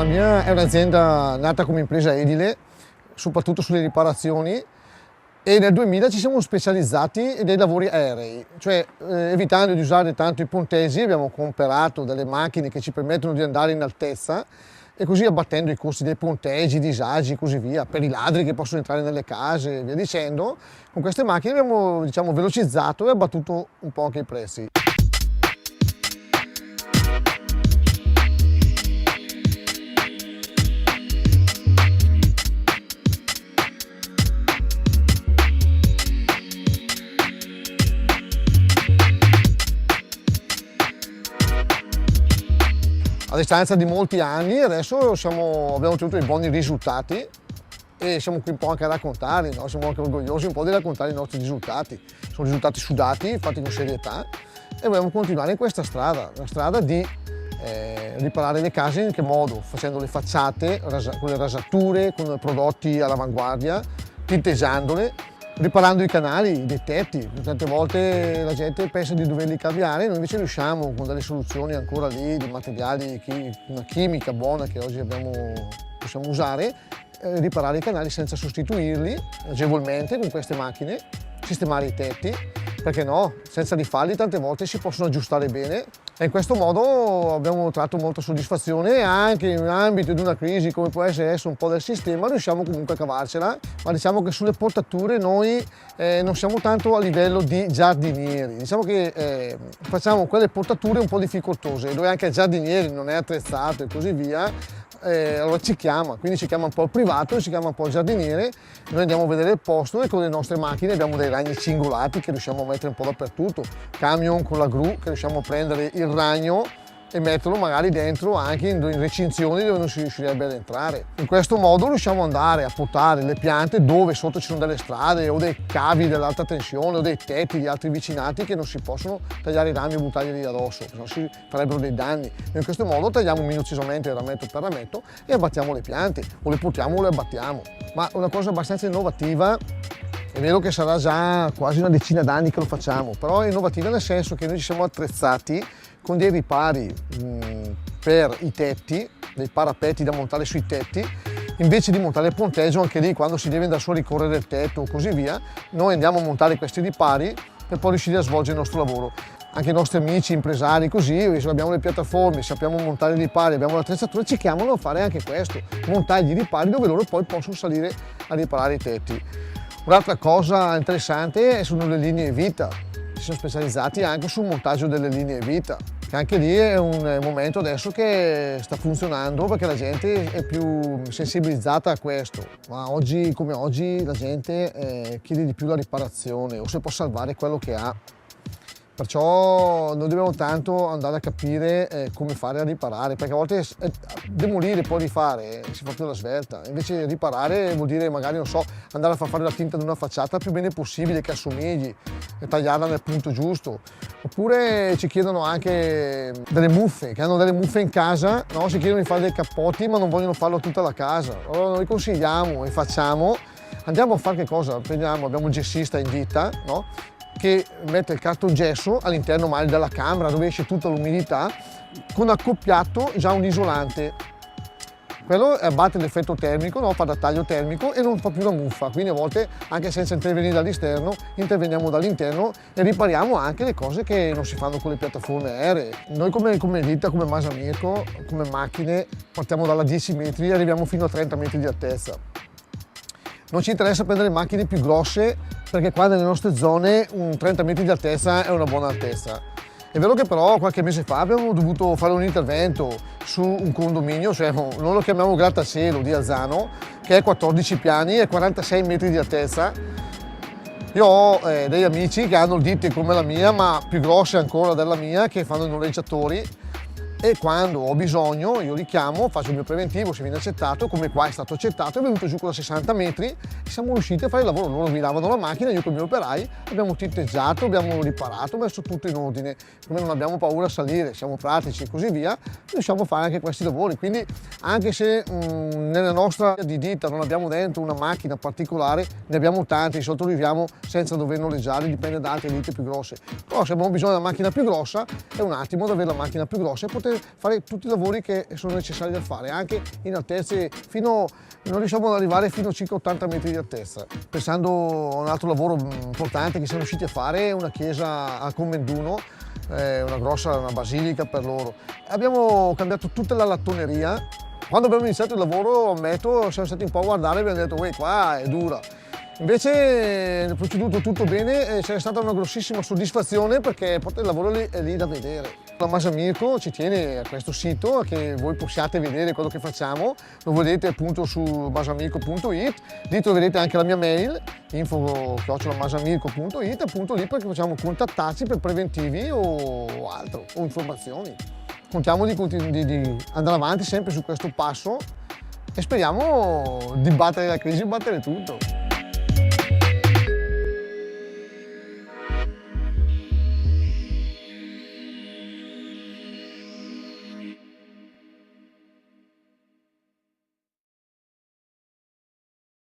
la mia è un'azienda nata come impresa edile, soprattutto sulle riparazioni, e nel 2000 ci siamo specializzati nei lavori aerei, cioè evitando di usare tanto i ponteggi abbiamo comprato delle macchine che ci permettono di andare in altezza e così abbattendo i costi dei ponteggi, disagi e così via, per i ladri che possono entrare nelle case e via dicendo. Con queste macchine abbiamo, diciamo, velocizzato e abbattuto un po' anche i prezzi. A distanza di molti anni adesso abbiamo ottenuto dei buoni risultati e siamo qui un po' anche a raccontarli, no? Siamo anche orgogliosi un po' di raccontare i nostri risultati. Sono risultati sudati, fatti con serietà e vogliamo continuare in questa strada, la strada di riparare le case in che modo? Facendo le facciate con le rasature, con prodotti all'avanguardia, tinteggiandole, riparando i canali, dei tetti. Tante volte la gente pensa di doverli cambiare, noi invece riusciamo con delle soluzioni ancora lì, di materiali, una chimica buona che oggi possiamo usare, riparare i canali senza sostituirli, agevolmente con queste macchine, sistemare i tetti, perché no, senza rifarli tante volte si possono aggiustare bene e in questo modo abbiamo tratto molta soddisfazione anche in un ambito di una crisi come può essere adesso un po' del sistema, riusciamo comunque a cavarcela, ma diciamo che sulle portature noi non siamo tanto a livello di giardinieri, diciamo che facciamo quelle portature un po' difficoltose dove anche il giardiniere non è attrezzato e così via. Allora ci chiama un po' il privato, ci chiama un po' il giardiniere, noi andiamo a vedere il posto e con le nostre macchine abbiamo dei ragni cingolati che riusciamo a mettere un po' dappertutto, camion con la gru che riusciamo a prendere il ragno e metterlo magari dentro anche in recinzioni dove non si riuscirebbe ad entrare. In questo modo riusciamo ad andare a portare le piante dove sotto ci sono delle strade o dei cavi dell'alta tensione o dei tetti di altri vicinati che non si possono tagliare i rami e buttarli addosso, se no si farebbero dei danni. E in questo modo tagliamo minuziosamente rametto per rametto e abbattiamo le piante, o le portiamo o le abbattiamo. Ma una cosa abbastanza innovativa, è vero che sarà già quasi una decina d'anni che lo facciamo, però è innovativa nel senso che noi ci siamo attrezzati con dei ripari per i tetti, dei parapetti da montare sui tetti. Invece di montare il ponteggio, anche lì quando si deve andare su a ricorrere il tetto o così via, noi andiamo a montare questi ripari per poi riuscire a svolgere il nostro lavoro. Anche i nostri amici impresari così, se abbiamo le piattaforme, sappiamo montare i ripari, abbiamo l'attrezzatura, ci chiamano a fare anche questo, montare i ripari dove loro poi possono salire a riparare i tetti. Un'altra cosa interessante sono le linee vita. Ci siamo specializzati anche sul montaggio delle linee vita, che anche lì è un momento adesso che sta funzionando perché la gente è più sensibilizzata a questo, ma oggi come oggi la gente chiede di più la riparazione o se può salvare quello che ha. Perciò noi dobbiamo tanto andare a capire come fare a riparare, perché a volte demolire e poi rifare si fa più alla svelta, invece riparare vuol dire magari, non so, andare a far fare la tinta ad una facciata il più bene possibile, che assomigli, e tagliarla nel punto giusto. Oppure ci chiedono anche delle muffe, che hanno delle muffe in casa, no? Si chiedono di fare dei cappotti ma non vogliono farlo tutta la casa. Allora noi consigliamo e facciamo, andiamo a fare che cosa? Abbiamo un gessista in ditta, no? Che mette il cartongesso all'interno magari della camera dove esce tutta l'umidità con accoppiato già un isolante. Quello abbatte l'effetto termico, no? Fa da taglio termico e non fa più la muffa, quindi a volte anche senza intervenire dall'esterno interveniamo dall'interno e ripariamo anche le cose che non si fanno con le piattaforme aeree. Noi come ditta, come Masamirco, come macchine partiamo dalla 10 metri e arriviamo fino a 30 metri di altezza. Non ci interessa prendere macchine più grosse perché qua nelle nostre zone un 30 metri di altezza è una buona altezza. È vero che però qualche mese fa abbiamo dovuto fare un intervento su un condominio, cioè noi lo chiamiamo grattacielo di Alzano, che è 14 piani e 46 metri di altezza. Io ho degli amici che hanno ditte come la mia, ma più grosse ancora della mia, che fanno i noleggiatori. E quando ho bisogno io li chiamo, faccio il mio preventivo, se viene accettato, come qua è stato accettato, è venuto giù con 60 metri e siamo riusciti a fare il lavoro. Loro guidavano la macchina, io con i miei operai abbiamo tinteggiato, abbiamo riparato, messo tutto in ordine, come non abbiamo paura a salire, siamo pratici e così via, riusciamo a fare anche questi lavori. Quindi anche se nella nostra di ditta non abbiamo dentro una macchina particolare, ne abbiamo tante, di solito viviamo senza dover noleggiare, dipende da altre ditte più grosse. Però se abbiamo bisogno di una macchina più grossa, è un attimo di avere la macchina più grossa e poter fare tutti i lavori che sono necessari da fare, anche in altezze non riusciamo ad arrivare fino a circa 80 metri di altezza. Pensando a un altro lavoro importante che siamo riusciti a fare, una chiesa a Comenduno, una basilica per loro. Abbiamo cambiato tutta la lattoneria. Quando abbiamo iniziato il lavoro, ammetto, siamo stati un po' a guardare e abbiamo detto, qua è dura. Invece è proceduto tutto bene e c'è stata una grossissima soddisfazione perché il lavoro è lì da vedere. La Masamirco ci tiene a questo sito che voi possiate vedere quello che facciamo, lo vedete appunto su masamirco.it, lì troverete anche la mia mail info@masamirco.it, appunto lì perché facciamo contattarci per preventivi o altro, o informazioni. Contiamo di andare avanti sempre su questo passo e speriamo di battere la crisi e battere tutto.